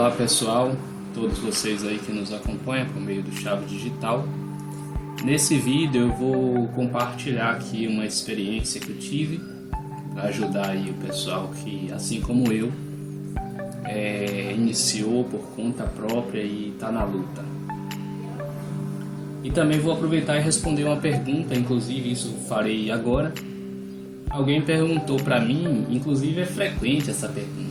Olá pessoal, todos vocês aí que nos acompanham por meio do Chave Digital. Nesse vídeo eu vou compartilhar aqui uma experiência que eu tive para ajudar aí o pessoal que, assim como eu, iniciou por conta própria e está na luta. E também vou aproveitar e responder uma pergunta, inclusive isso farei agora. Alguém perguntou para mim, inclusive é frequente essa pergunta.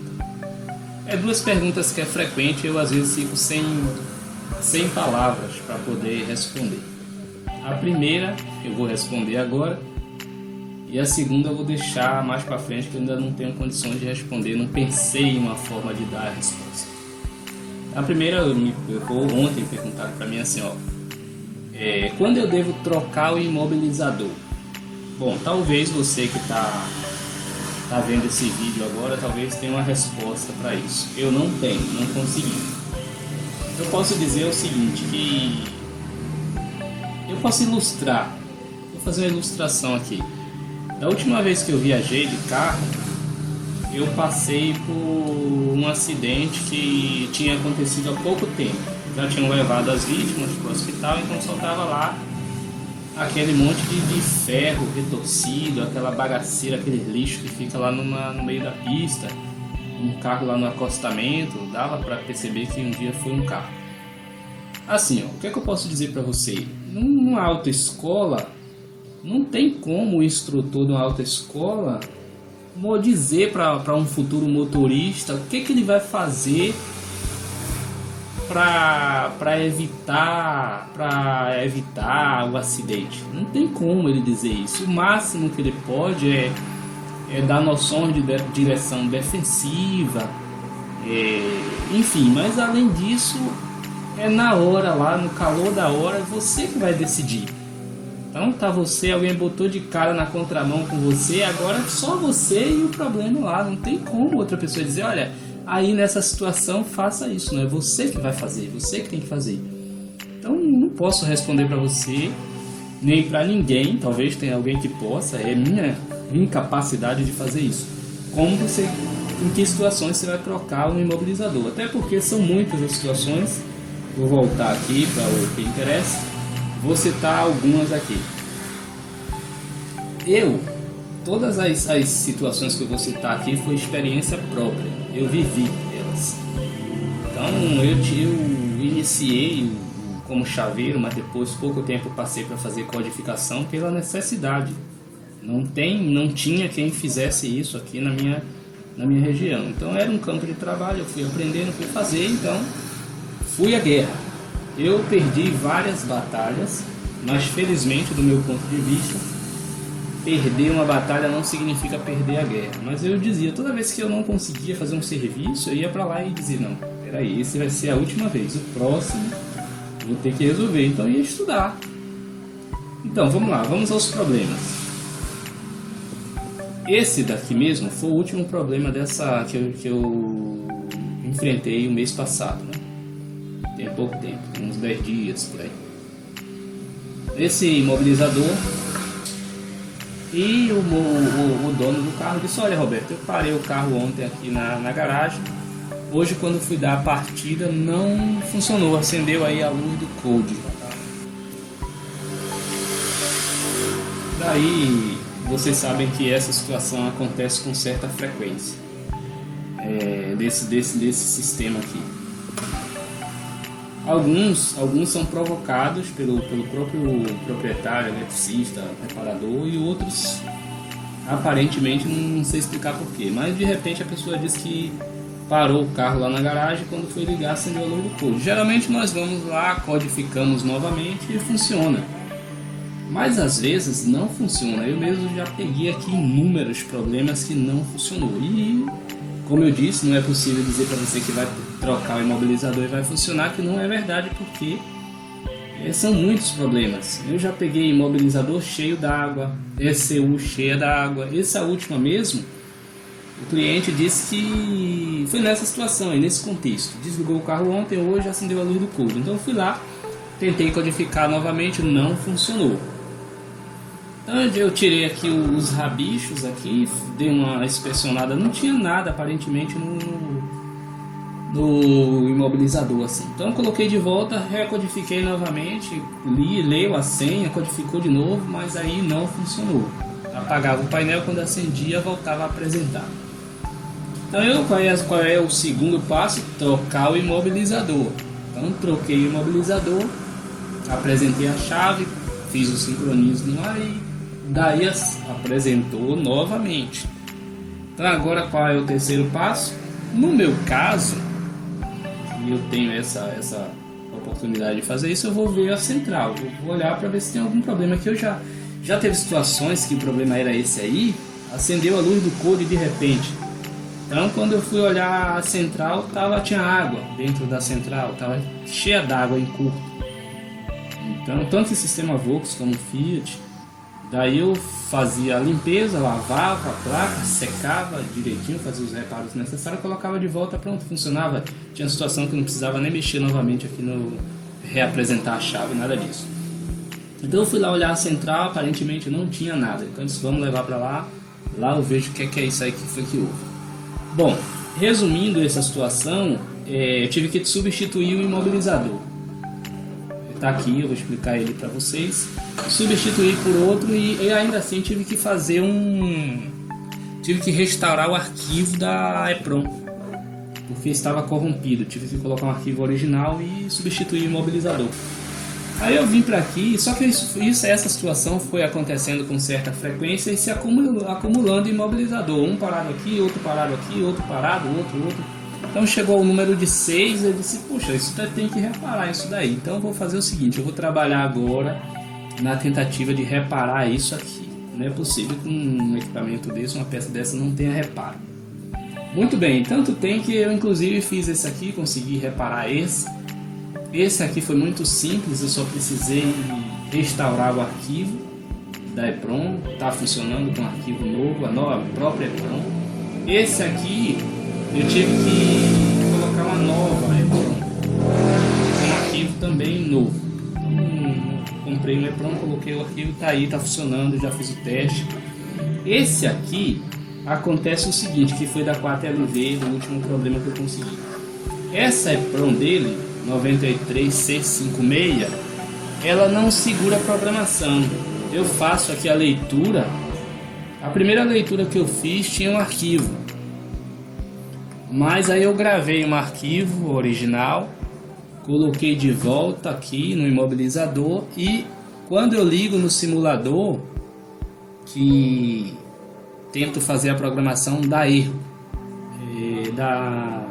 Duas perguntas que é frequente, eu às vezes fico sem palavras para poder responder. A primeira eu vou responder agora e a segunda eu vou deixar mais para frente, que eu ainda não tenho condições de responder, não pensei em uma forma de dar a resposta. A primeira, ontem perguntaram para mim assim, quando eu devo trocar o imobilizador? Bom, talvez você que está vendo esse vídeo agora, talvez tenha uma resposta para isso. Eu não tenho, não consegui. Eu posso dizer o seguinte, que eu posso ilustrar, vou fazer uma ilustração aqui. Da última vez que eu viajei de carro, eu passei por um acidente que tinha acontecido há pouco tempo. Já tinham levado as vítimas para o hospital, então só estava lá aquele monte de ferro retorcido, aquela bagaceira, aquele lixo que fica lá no meio da pista, um carro lá no acostamento, dava para perceber que um dia foi um carro. Assim, o que é que eu posso dizer para você? Numa autoescola, não tem como o instrutor de uma autoescola dizer para um futuro motorista o que ele vai fazer para evitar o acidente. Não tem como ele dizer isso. O máximo que ele pode é dar noções de direção defensiva, enfim, mas além disso na hora lá, no calor da hora, é você que vai decidir. Então tá você, alguém botou de cara na contramão com você, agora é só você e o problema lá. Não tem como outra pessoa dizer, olha, aí nessa situação faça isso, não é você que vai fazer, você que tem que fazer. Então não posso responder para você, nem para ninguém, talvez tenha alguém que possa, é minha incapacidade de fazer isso. Como você, em que situações você vai trocar um imobilizador, até porque são muitas as situações. Vou voltar aqui para o que interessa, vou citar algumas aqui. Todas as situações que eu vou citar aqui foi experiência própria, eu vivi elas. Então eu iniciei como chaveiro, mas depois, pouco tempo, passei para fazer codificação pela necessidade. Não tinha quem fizesse isso aqui na minha região. Então era um campo de trabalho, eu fui aprendendo, fui fazer, então fui à guerra. Eu perdi várias batalhas, mas felizmente, do meu ponto de vista, perder uma batalha não significa perder a guerra. Mas eu dizia, toda vez que eu não conseguia fazer um serviço, eu ia para lá e dizia, não, peraí, esse vai ser a última vez, o próximo vou ter que resolver. Então eu ia estudar. Então vamos lá, vamos aos problemas. Esse daqui mesmo foi o último problema dessa que eu enfrentei o mês passado, né? Tem pouco tempo, uns 10 dias por aí. Esse imobilizador, e o dono do carro disse, olha Roberto, eu parei o carro ontem aqui na garagem, hoje quando fui dar a partida não funcionou, acendeu aí a luz do code. Daí vocês sabem que essa situação acontece com certa frequência, desse sistema aqui. Alguns são provocados pelo próprio proprietário, eletricista, reparador, e outros aparentemente não sei explicar porquê, mas de repente a pessoa diz que parou o carro lá na garagem, quando foi ligar acendeu a luz do code. Geralmente nós vamos lá, codificamos novamente e funciona, mas às vezes não funciona. Eu mesmo já peguei aqui inúmeros problemas que não funcionou, e como eu disse, não é possível dizer para você que vai trocar o imobilizador e vai funcionar, que não é verdade, porque são muitos problemas. Eu já peguei imobilizador cheio d'água, ECU cheia d'água. Essa última mesmo, o cliente disse que foi nessa situação, nesse contexto. Desligou o carro ontem, hoje acendeu a luz do code. Então eu fui lá, tentei codificar novamente, não funcionou. Onde eu tirei aqui os rabichos aqui, dei uma inspecionada, não tinha nada aparentemente no imobilizador assim. Então eu coloquei de volta, recodifiquei novamente, leu a senha, codificou de novo, mas aí não funcionou. Apagava o painel, quando acendia voltava a apresentar. Então qual é o segundo passo? Trocar o imobilizador. Então troquei o imobilizador, apresentei a chave, fiz o sincronismo aí, daí apresentou novamente. Então agora qual é o terceiro passo? No meu caso, e eu tenho essa oportunidade de fazer isso, eu vou ver a central, eu vou olhar para ver se tem algum problema, que eu já teve situações que o problema era esse aí, acendeu a luz do code de repente. Então quando eu fui olhar a central, tinha água dentro da central, estava cheia d'água em curto. Então tanto o sistema Vox como o Fiat, daí eu fazia a limpeza, lavava a placa, secava direitinho, fazia os reparos necessários, colocava de volta, pronto, funcionava. Tinha situação que não precisava nem mexer novamente aqui no reapresentar a chave, nada disso. Então eu fui lá olhar a central, aparentemente não tinha nada. Então eu disse, vamos levar para lá eu vejo o que é isso aí que foi que houve. Bom, resumindo essa situação, eu tive que substituir o imobilizador. Está aqui, eu vou explicar ele para vocês. Substituir por outro e ainda assim tive que fazer tive que restaurar o arquivo da EPROM, porque estava corrompido. Tive que colocar um arquivo original e substituir o imobilizador. Aí eu vim para aqui, só que essa situação foi acontecendo com certa frequência e se acumulando imobilizador. Um parado aqui, outro parado aqui, outro parado, outro. Então chegou ao número de 6, eu disse, poxa, isso tem que reparar isso daí. Então eu vou fazer o seguinte, eu vou trabalhar agora na tentativa de reparar isso aqui. Não é possível que um equipamento desse, uma peça dessa não tenha reparo. Muito bem, tanto tem que eu inclusive fiz esse aqui, consegui reparar esse. Esse aqui foi muito simples, eu só precisei restaurar o arquivo da EPROM, está funcionando com um arquivo novo, a própria EPROM. Esse aqui eu tive que colocar uma nova EPROM, um arquivo também novo. Então, comprei um EPROM, coloquei o arquivo, está aí, está funcionando, já fiz o teste. Esse aqui acontece o seguinte, que foi da 4LV, do último problema que eu consegui. Essa EPROM dele, 93C56, ela não segura a programação. Eu faço aqui a leitura. A primeira leitura que eu fiz tinha um arquivo, mas aí eu gravei um arquivo original, coloquei de volta aqui no imobilizador e quando eu ligo no simulador, que tento fazer a programação, dá erro. Dá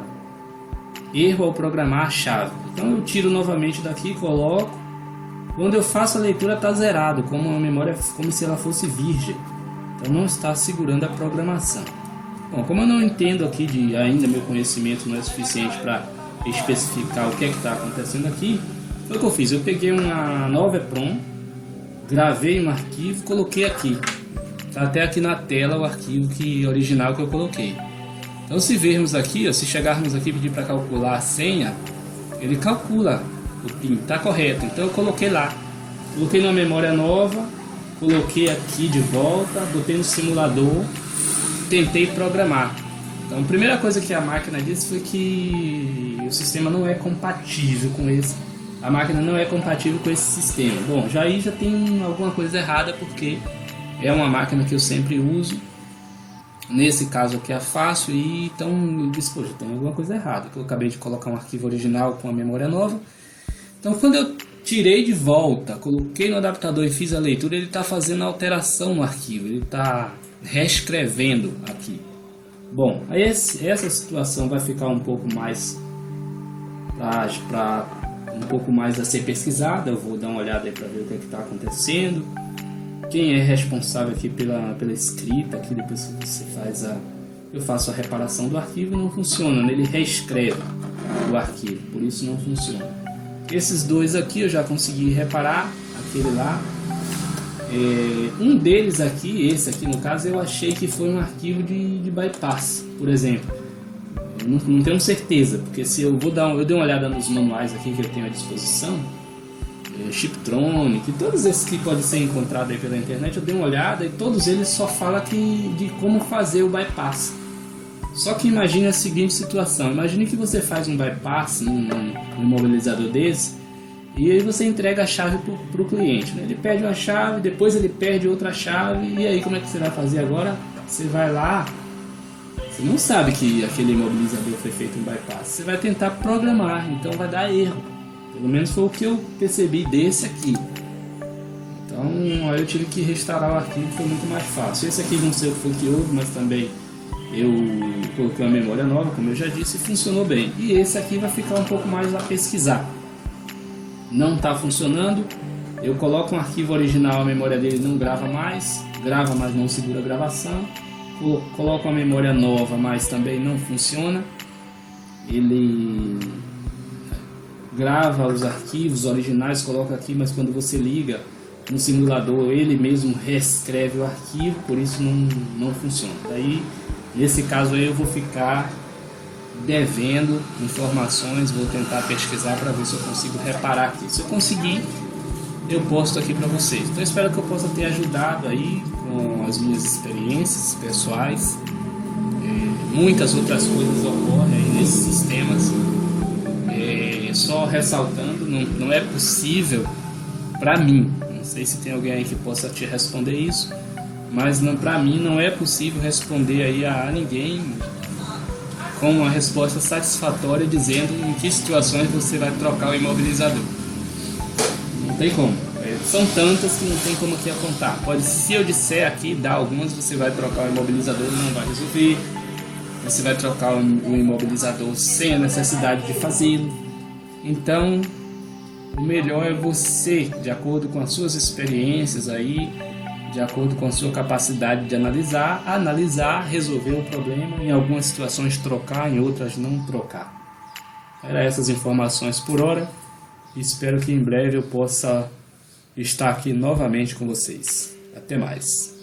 erro ao programar a chave. Então eu tiro novamente daqui, coloco. Quando eu faço a leitura está zerado, como a memória, como se ela fosse virgem. Então não está segurando a programação. Bom, como eu não entendo aqui ainda, meu conhecimento não é suficiente para especificar o que é que está acontecendo aqui, foi o que eu fiz. Eu peguei uma nova EPROM, gravei um arquivo, coloquei aqui. Está até aqui na tela o arquivo original que eu coloquei. Então se vermos aqui, se chegarmos aqui e pedir para calcular a senha, ele calcula o PIN, está correto. Então eu coloquei lá, coloquei na memória nova, coloquei aqui de volta, botei no simulador, tentei programar. Então a primeira coisa que a máquina disse foi que o sistema não é compatível com esse. A máquina não é compatível com esse sistema. Bom, já tem alguma coisa errada, porque é uma máquina que eu sempre uso. Nesse caso aqui é fácil, e então eu disse, poxa, tem alguma coisa errada, que eu acabei de colocar um arquivo original com a memória nova. Então quando eu tirei de volta, coloquei no adaptador e fiz a leitura, ele está fazendo alteração no arquivo, ele está reescrevendo aqui. Bom, aí essa situação vai ficar um pouco mais um pouco mais a ser pesquisada. Eu vou dar uma olhada aí para ver o que está acontecendo. Quem é responsável aqui pela escrita, aqui depois que você eu faço a reparação do arquivo, não funciona, ele reescreve o arquivo, por isso não funciona. Esses dois aqui eu já consegui reparar, aquele lá. Um deles aqui, esse aqui no caso, eu achei que foi um arquivo de bypass, por exemplo. Eu não tenho certeza, porque se eu dei uma olhada nos manuais aqui que eu tenho à disposição, Chiptronic, todos esses que podem ser encontrados aí pela internet, eu dei uma olhada e todos eles só falam de como fazer o bypass. Só que imagine a seguinte situação, imagine que você faz um bypass num imobilizador desse, e aí você entrega a chave para o cliente, né? Ele pede uma chave, depois ele perde outra chave, e aí como é que você vai fazer agora? Você vai lá, você não sabe que aquele imobilizador foi feito um bypass, você vai tentar programar, então vai dar erro. Pelo menos foi o que eu percebi desse aqui. Então aí eu tive que restaurar o arquivo, foi muito mais fácil. Esse aqui não sei o que foi que houve, mas também eu coloquei uma memória nova, como eu já disse, e funcionou bem. E esse aqui vai ficar um pouco mais a pesquisar. Não está funcionando, eu coloco um arquivo original, a memória dele não grava mais, grava mas não segura a gravação. Coloco uma memória nova, mas também não funciona. Ele grava os arquivos originais, coloca aqui, mas quando você liga no simulador ele mesmo reescreve o arquivo, por isso não funciona. Daí nesse caso aí eu vou ficar devendo informações, vou tentar pesquisar para ver se eu consigo reparar aqui. Se eu conseguir, eu posto aqui para vocês. Então espero que eu possa ter ajudado aí com as minhas experiências pessoais. Muitas outras coisas ocorrem aí nesses sistemas. Só ressaltando, não é possível para mim, não sei se tem alguém aí que possa te responder isso, mas para mim não é possível responder aí a ninguém com uma resposta satisfatória dizendo em que situações você vai trocar o imobilizador. Não tem como. São tantas que não tem como aqui apontar. Se eu disser aqui, dar algumas, você vai trocar o imobilizador e não vai resolver. Você vai trocar o imobilizador sem a necessidade de fazê-lo. Então, o melhor é você, de acordo com as suas experiências aí, de acordo com a sua capacidade de analisar, resolver o problema, em algumas situações trocar, em outras não trocar. Era essas informações por hora. Espero que em breve eu possa estar aqui novamente com vocês. Até mais.